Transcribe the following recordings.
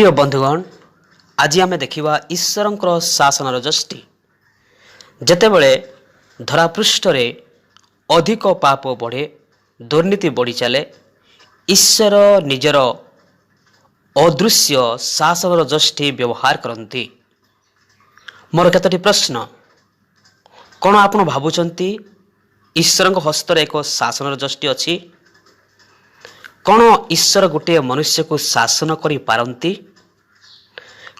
प्रिय बंधुगण, आज आम देखा ईश्वर शासनर जष्टि जितेबले धरापृष्ठ अधिक पाप बढ़े, दुर्नीति बढ़ी चले, ईश्वर निजर अदृश्य शासनर जष्टि व्यवहार करती। मोर केतोटी प्रश्न, कौन आप भावुंट ईश्वर हस्त एक शासनर जष्टि अच्छी? कौन ईश्वर गोटे मनुष्य को शासन करि पारंती?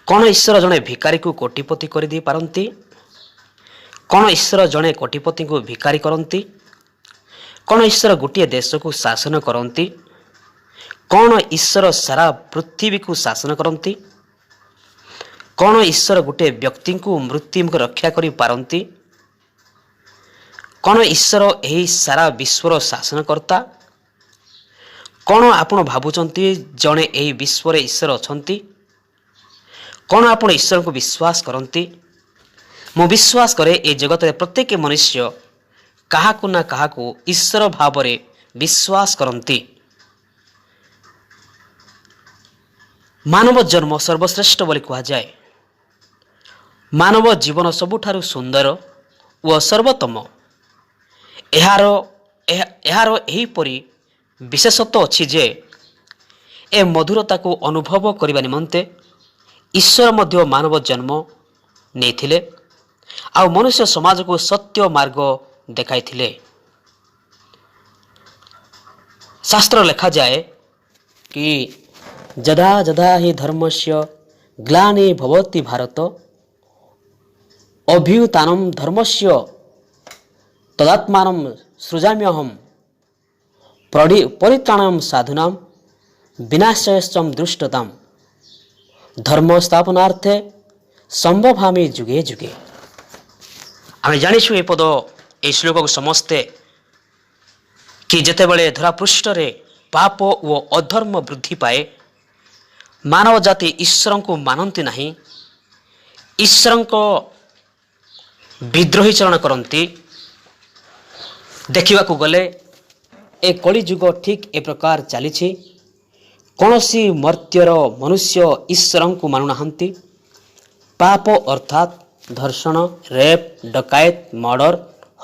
कौन ईश्वर जड़े भिकारी को कोटिपति कर दे पारंती? कौन ईश्वर जड़े कोटिपति को भिकारी करती? कौन ईश्वर गोटे देश को शासन करती? कौन ईश्वर सारा पृथ्वी को शासन करती? कौन ईश्वर गोटे व्यक्ति को मृत्यु रक्षा करि पारंती? कौन ईश्वर यही सारा विश्वर शासन करता? कौन आपण भावुंट जड़े यही विश्व ईश्वर अच्छा? कौन आप ईश्वर को विश्वास करती? मु विश्वास करे ए जगत में प्रत्येक मनुष्य काहाकु ना काहाकु ईश्वर भाव में विश्वास करती। मानव जन्म सर्वश्रेष्ठ बोली कहा जाए। मानव जीवन सबुठारु सुंदर व सर्वोत्तम। एहार एहीपरि विशेषत्व अच्छी जे ए मधुरता को अनुभव करने निमंते ईश्वर मध्य मानव जन्म नेथिले आ मनुष्य समाज को सत्य मार्ग देखाइथिले। शास्त्र लिखा जाए कि जदा जदा हि धर्मस्य ग्लानि भवति भारत अभ्युत्थानं धर्मस्य तदात्मानं सृजाम्यहम् परित्राणं साधुनां विनाशयश्च दुष्टतां धर्म स्थापनार्थे संभवामि जुगे जुगे। आम जानिछु ए पद ए श्लोक को समस्ते कि जेतेबेले धरापृष्ठ पाप व अधर्म वृद्धि पाए, मानव जाति ईश्वर को मानती नहीं, ईश्वर को विद्रोही चरण करती। देखा गले ए कली जुग ठीक ए प्रकार चली। कौनसी मर्त्यर मनुष्य ईश्वर को मानुना। पाप अर्थात धर्षण, रेप, डकायत, मर्डर,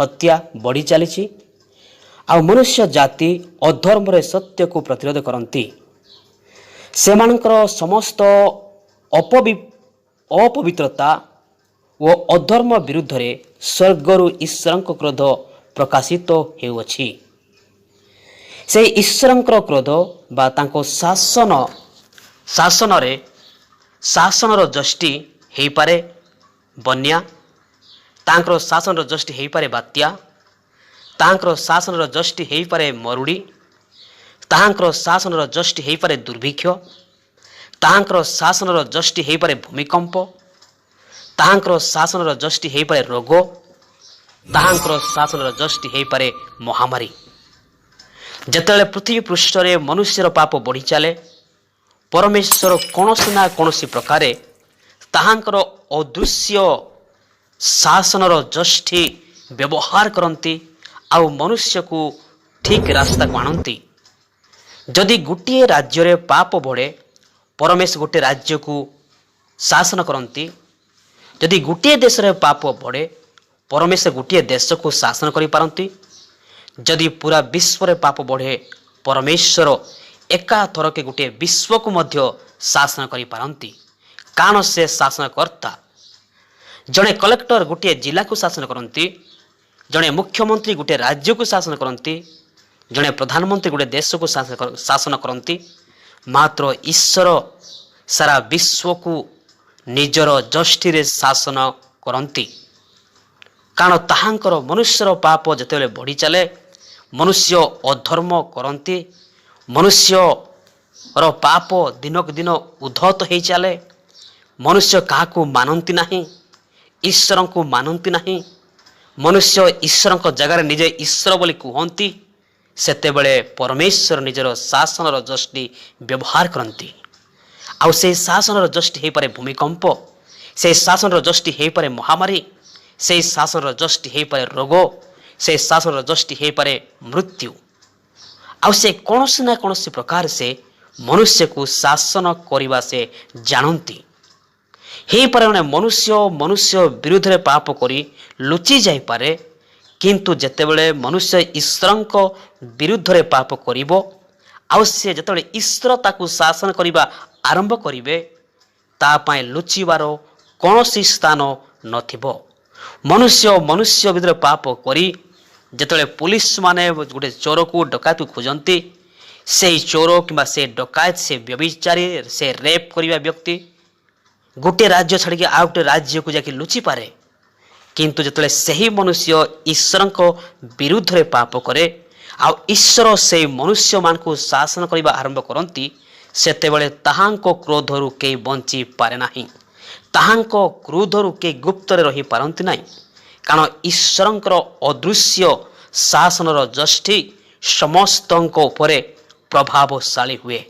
हत्या बढ़ी चली। आ मनुष्य जाति अधर्म रे सत्य को प्रतिरोध करती। सेमानकर समस्त अपवित्रता व अधर्म विरुद्ध रे स्वर्गरु ईश्वर क्रोध प्रकाशित हेउछि। से ईश्वर क्रोध बा तांको शासनर जष्टि हेई पारे बन्या, तांकर शासनर जष्टि हेई पारे बात्या, तांकर शासनर जष्टि हेई पारे मरुड़ी, तांकर शासनर जष्टि हेई पारे दुर्भिक्ष, तांकर शासनर जष्टि हेई पारे भूमिकंप, तांकर शासनर जष्टि हेई पारे रोग, तांकर शासनर जष्टि हेई पारे महामारी। जेतेबेले पृथ्वी पृष्ठ रे मनुष्यर पाप बढ़ी चले, परमेश्वर कौनसी ना कौनसी प्रकार ताहांकर अदृश्य शासनर जष्टि व्यवहार करती आ मनुष्य को ठीक रास्ता को आणती। जदि गोटे राज्य रे पाप बढ़े, परमेश्वर गोटे राज्य को शासन करती। जदि गोटे देश रे पाप बढ़े, परमेश्वर गोटे देश को शासन करि पारंती। जदि पूरा विश्व रे पाप बढ़े, परमेश्वर एका थरके गोटे विश्व को मध्य शासन करि पारंती। कारण से शासन करता। जड़े कलेक्टर गोटे जिला को शासन करती, जड़े मुख्यमंत्री गोटे राज्य को शासन करती, जड़े प्रधानमंत्री गोटे देश को शासन करती। मात्र ईश्वर सारा विश्व को निजर जष्टि रे शासन करती। कारण ताहांकर मनुष्यर पाप जेतेबेले बढ़ी चले, मनुष्य अधर्म करती, मनुष्यर पाप दिनक दिन उद्धत हो चले। मनुष्य काहाकू मानती नहीं, ईश्वर को मानती नहीं। मनुष्य ईश्वर को जगार निजे ईश्वर बोली कहती। सेतेबेले परमेश्वर निजर शासनर जष्टि व्यवहार करती। आउ से शासनर जष्टि हो पारे भूमिकंप, से शासनर जष्टि हो पारे महामारी, से शासनर जष्टि हो पारे रोग, से शासनर जष्टि हो पारे मृत्यु। आउ से कौन ना कौन प्रकार से ମନୁଷ୍ୟକୁ ଶାସନ କରିବା ସେ ଜାଣନ୍ତି। ହେଇପାରେ ମାନେ ମନୁଷ୍ୟ ବିରୁଦ୍ଧରେ ପାପ କରି ଲୁଚି ଯାଇପାରେ, କିନ୍ତୁ ଯେତେବେଳେ ମନୁଷ୍ୟ ଈଶ୍ୱରଙ୍କ ବିରୁଦ୍ଧରେ ପାପ କରିବ, ଆଉ ସେ ଯେତେବେଳେ ଈଶ୍ୱର ତାକୁ ଶାସନ କରିବା ଆରମ୍ଭ କରିବେ, ତା ପାଇଁ ଲୁଚିବାର କୌଣସି ସ୍ଥାନ ନଥିବ। ମନୁଷ୍ୟ ଭିତରେ ପାପ କରି ଯେତେବେଳେ ପୋଲିସ ମାନେ ଗୋଟେ ଚୋରକୁ ଡକାୟତକୁ ଖୋଜନ୍ତି, ସେଇ ଚୋର କିମ୍ବା ସେ ଡକାୟତ, ସେ ବ୍ୟଭିଚାରୀ, ସେ ରେପ୍ କରିବା ବ୍ୟକ୍ତି ଗୋଟିଏ ରାଜ୍ୟ ଛାଡ଼ିକି ଆଉ ଗୋଟେ ରାଜ୍ୟକୁ ଯାଇକି ଲୁଚିପାରେ, କିନ୍ତୁ ଯେତେବେଳେ ସେହି ମନୁଷ୍ୟ ଈଶ୍ୱରଙ୍କ ବିରୁଦ୍ଧରେ ପାପ କରେ ଆଉ ଈଶ୍ୱର ସେହି ମନୁଷ୍ୟମାନଙ୍କୁ ଶାସନ କରିବା ଆରମ୍ଭ କରନ୍ତି, ସେତେବେଳେ ତାହାଙ୍କ କ୍ରୋଧରୁ କେହି ବଞ୍ଚି ପାରେ ନାହିଁ। ତାହାଙ୍କ କ୍ରୋଧରୁ କେହି ଗୁପ୍ତରେ ରହିପାରନ୍ତି ନାହିଁ, କାରଣ ଈଶ୍ୱରଙ୍କର ଅଦୃଶ୍ୟ ଶାସନର ଯଷ୍ଟି ସମସ୍ତଙ୍କ ଉପରେ ପ୍ରଭାବଶାଳୀ ହୁଏ।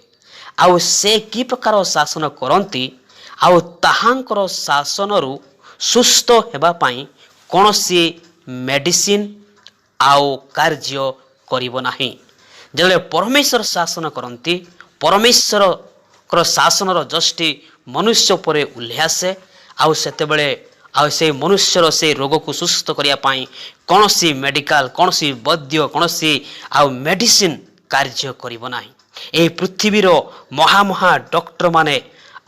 ଆଉ ସେ କି ପ୍ରକାର ଶାସନ କରନ୍ତି, ଆଉ ତାହାଙ୍କର ଶାସନରୁ ସୁସ୍ଥ ହେବା ପାଇଁ କୌଣସି ମେଡିସିନ ଆଉ କାର୍ଯ୍ୟ କରିବ ନାହିଁ। ଯେତେବେଳେ ପରମେଶ୍ୱର ଶାସନ କରନ୍ତି, ପରମେଶ୍ୱରଙ୍କର ଶାସନର ଯଷ୍ଟି ମନୁଷ୍ୟ ଉପରେ ଓହ୍ଲାଇ ଆସେ, ଆଉ ସେତେବେଳେ ଆଉ ସେ ମନୁଷ୍ୟର ସେ ରୋଗକୁ ସୁସ୍ଥ କରିବା ପାଇଁ କୌଣସି ମେଡ଼ିକାଲ, କୌଣସି ବୈଦ୍ୟ, କୌଣସି ଆଉ ମେଡିସିନ କାର୍ଯ୍ୟ କରିବ ନାହିଁ। ଏହି ପୃଥିବୀର ମହା ଡକ୍ଟରମାନେ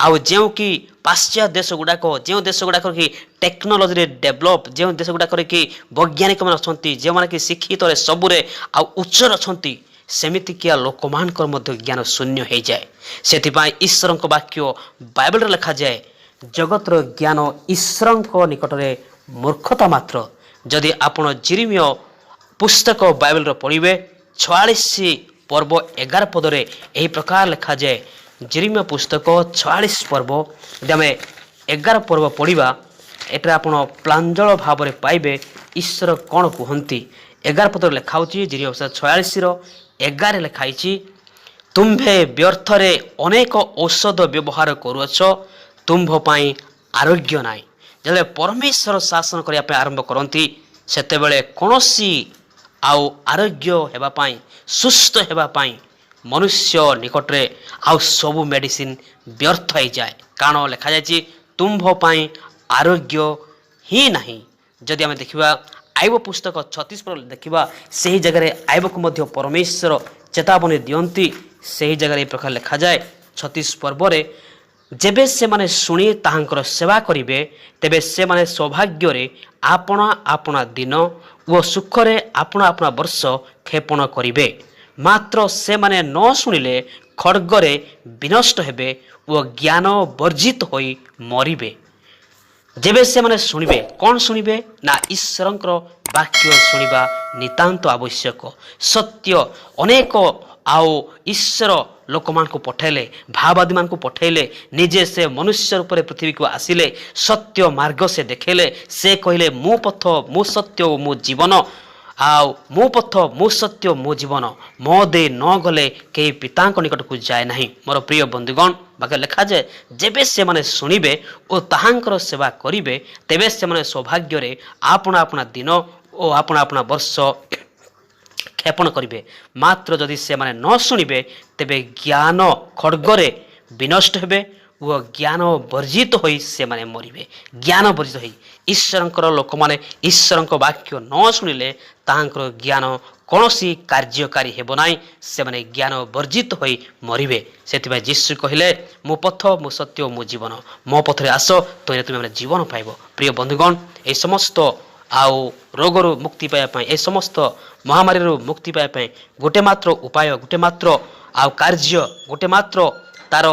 ଆଉ ଯେଉଁ କି ପାଶ୍ଚାତ୍ୟ ଦେଶ ଗୁଡ଼ାକ, ଯେଉଁ ଦେଶ ଗୁଡ଼ାକରେ କି ଟେକ୍ନୋଲୋଜିରେ ଡେଭଲପ୍, ଯେଉଁ ଦେଶ ଗୁଡ଼ାକରେ କି ବୈଜ୍ଞାନିକମାନେ ଅଛନ୍ତି, ଯେଉଁମାନେ କି ଶିକ୍ଷିତରେ ସବୁରେ ଆଉ ଉଚ୍ଚରେ ଅଛନ୍ତି, ସେମିତିକିଆ ଲୋକମାନଙ୍କର ମଧ୍ୟ ଜ୍ଞାନ ଶୂନ୍ୟ ହୋଇଯାଏ। ସେଥିପାଇଁ ଈଶ୍ୱରଙ୍କ ବାକ୍ୟ ବାଇବେଲରେ ଲେଖାଯାଏ, ଜଗତର ଜ୍ଞାନ ଈଶ୍ୱରଙ୍କ ନିକଟରେ ମୂର୍ଖତା ମାତ୍ର। ଯଦି ଆପଣ ଜିରିମିୟ ପୁସ୍ତକ ବାଇବେଲର ପଢ଼ିବେ, 46 ପର୍ବ 11 ପଦରେ ଏହି ପ୍ରକାର ଲେଖାଯାଏ। ଜିରିମିୟ ପୁସ୍ତକ 46 ପର୍ବ, ଯଦି ଆମେ 11 ପର୍ବ ପଢ଼ିବା, ଏଠାରେ ଆପଣ ପ୍ରାଞ୍ଜଳ ଭାବରେ ପାଇବେ ଈଶ୍ୱର କ'ଣ କୁହନ୍ତି। 11 ପଦରେ ଲେଖା ହେଉଛି, ଜିରିମିୟ 46:11 ଲେଖା ହେଇଛି, ତୁମ୍ଭେ ବ୍ୟର୍ଥରେ ଅନେକ ଔଷଧ ବ୍ୟବହାର କରୁଅଛ, ତୁମ୍ଭ ପାଇଁ ଆରୋଗ୍ୟ ନାହିଁ। ଯେତେବେଳେ ପରମେଶ୍ୱର ଶାସନ କରିବା ପାଇଁ ଆରମ୍ଭ କରନ୍ତି, ସେତେବେଳେ କୌଣସି ଆଉ ଆରୋଗ୍ୟ ହେବା ପାଇଁ, ସୁସ୍ଥ ହେବା ପାଇଁ ମନୁଷ୍ୟ ନିକଟରେ ଆଉ ସବୁ ମେଡିସିନ ବ୍ୟର୍ଥ ହେଇଯାଏ। କାରଣ ଲେଖାଯାଇଛି, ତୁମ୍ଭ ପାଇଁ ଆରୋଗ୍ୟ ହିଁ ନାହିଁ। ଯଦି ଆମେ ଦେଖିବା ଆଇବ ପୁସ୍ତକ 36 ପର୍ବ ଦେଖିବା, ସେହି ଜାଗାରେ ଆଇବକୁ ମଧ୍ୟ ପରମେଶ୍ୱର ଚେତାବନୀ ଦିଅନ୍ତି। ସେହି ଜାଗାରେ ଏହି ପ୍ରକାର ଲେଖାଯାଏ 36 ପର୍ବରେ, ଯେବେ ସେମାନେ ଶୁଣି ତାହାଙ୍କର ସେବା କରିବେ, ତେବେ ସେମାନେ ସୌଭାଗ୍ୟରେ ଆପଣା ଆପଣା ଦିନ ଓ ସୁଖରେ ଆପଣା ଆପଣା ବର୍ଷ କ୍ଷେପଣ କରିବେ। ମାତ୍ର ସେମାନେ ନ ଶୁଣିଲେ ଖଡ଼୍ଗରେ ବିନଷ୍ଟ ହେବେ ଓ ଜ୍ଞାନ ବର୍ଜିତ ହୋଇ ମରିବେ। ଯେବେ ସେମାନେ ଶୁଣିବେ, କ'ଣ ଶୁଣିବେ ନା ଈଶ୍ୱରଙ୍କର ବାକ୍ୟ ଶୁଣିବା ନିତାନ୍ତ ଆବଶ୍ୟକ। ସତ୍ୟ ଅନେକ ଆଉ ଈଶ୍ୱର ଲୋକମାନଙ୍କୁ ପଠାଇଲେ, ଭାବବାଦୀମାନଙ୍କୁ ପଠାଇଲେ, ନିଜେ ସେ ମନୁଷ୍ୟ ରୂପରେ ପୃଥିବୀକୁ ଆସିଲେ, ସତ୍ୟ ମାର୍ଗ ସେ ଦେଖାଇଲେ। ସେ କହିଲେ, ମୁଁ ପଥ, ମୁଁ ସତ୍ୟ ଓ ମୁଁ ଜୀବନ, ଆଉ ମୁଁ ପଥ, ମୁଁ ସତ୍ୟ, ମୁଁ ଜୀବନ, ମୋ ଦେଇ ନ ଗଲେ କେହି ପିତାଙ୍କ ନିକଟକୁ ଯାଏ ନାହିଁ। ମୋର ପ୍ରିୟ ବନ୍ଧୁଗଣ, ବାକ୍ୟ ଲେଖାଯାଏ, ଯେବେ ସେମାନେ ଶୁଣିବେ ଓ ତାହାଙ୍କର ସେବା କରିବେ, ତେବେ ସେମାନେ ସୌଭାଗ୍ୟରେ ଆପଣା ଆପଣା ଦିନ ଓ ଆପଣା ଆପଣା ବର୍ଷ କ୍ଷେପଣ କରିବେ। ମାତ୍ର ଯଦି ସେମାନେ ନ ଶୁଣିବେ, ତେବେ ଜ୍ଞାନ ଖଡ଼୍ଗରେ ବିନଷ୍ଟ ହେବେ ଓ ଜ୍ଞାନ ବର୍ଜିତ ହୋଇ ସେମାନେ ମରିବେ। ଜ୍ଞାନ ବର୍ଜିତ ହୋଇ, ଈଶ୍ୱରଙ୍କର ଲୋକମାନେ ଈଶ୍ୱରଙ୍କ ବାକ୍ୟ ନ ଶୁଣିଲେ ତାହାଙ୍କର ଜ୍ଞାନ କୌଣସି କାର୍ଯ୍ୟକାରୀ ହେବ ନାହିଁ, ସେମାନେ ଜ୍ଞାନ ବର୍ଜିତ ହୋଇ ମରିବେ। ସେଥିପାଇଁ ଯୀଶୁ କହିଲେ, ମୁଁ ପଥ, ମୁଁ ସତ୍ୟ, ମୁଁ ଜୀବନ, ମୋ ପଥରେ ଆସ, ତୁମେ ଜୀବନ ପାଇବ। ପ୍ରିୟ ବନ୍ଧୁଗଣ, ଏହି ସମସ୍ତ ଆଉ ରୋଗରୁ ମୁକ୍ତି ପାଇବା ପାଇଁ, ଏହି ସମସ୍ତ ମହାମାରୀରୁ ମୁକ୍ତି ପାଇବା ପାଇଁ ଗୋଟେ ମାତ୍ର ଉପାୟ, ଗୋଟେ ମାତ୍ର ଆଉ କାର୍ଯ୍ୟ, ଗୋଟେ ମାତ୍ର ତାର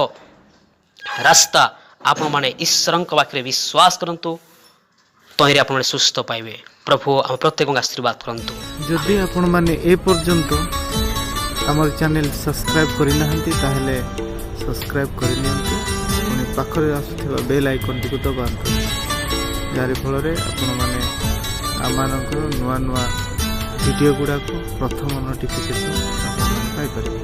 ରାସ୍ତା, ଆପଣମାନେ ଈଶ୍ୱରଙ୍କ ପାଖରେ ବିଶ୍ୱାସ କରନ୍ତୁ, ତହିଁରେ ଆପଣମାନେ ସୁସ୍ଥ ପାଇବେ। ପ୍ରଭୁ ଆମ ପ୍ରତ୍ୟେକଙ୍କୁ ଆଶୀର୍ବାଦ କରନ୍ତୁ। ଯଦି ଆପଣମାନେ ଏ ପର୍ଯ୍ୟନ୍ତ ଆମର ଚ୍ୟାନେଲ ସବସ୍କ୍ରାଇବ୍ କରିନାହାନ୍ତି, ତାହେଲେ ସବସ୍କ୍ରାଇବ୍ କରିନିଅନ୍ତୁ, ପୁଣି ପାଖରେ ଆସୁଥିବା ବେଲ୍ ଆଇକନ୍ଟିକୁ ଦବାନ୍ତୁ, ଯାହାରି ଫଳରେ ଆପଣମାନେ ଆମମାନଙ୍କର ନୂଆ ନୂଆ ଭିଡ଼ିଓ ଗୁଡ଼ାକୁ ପ୍ରଥମ ନୋଟିଫିକେସନ୍ ପାଇପାରିବେ।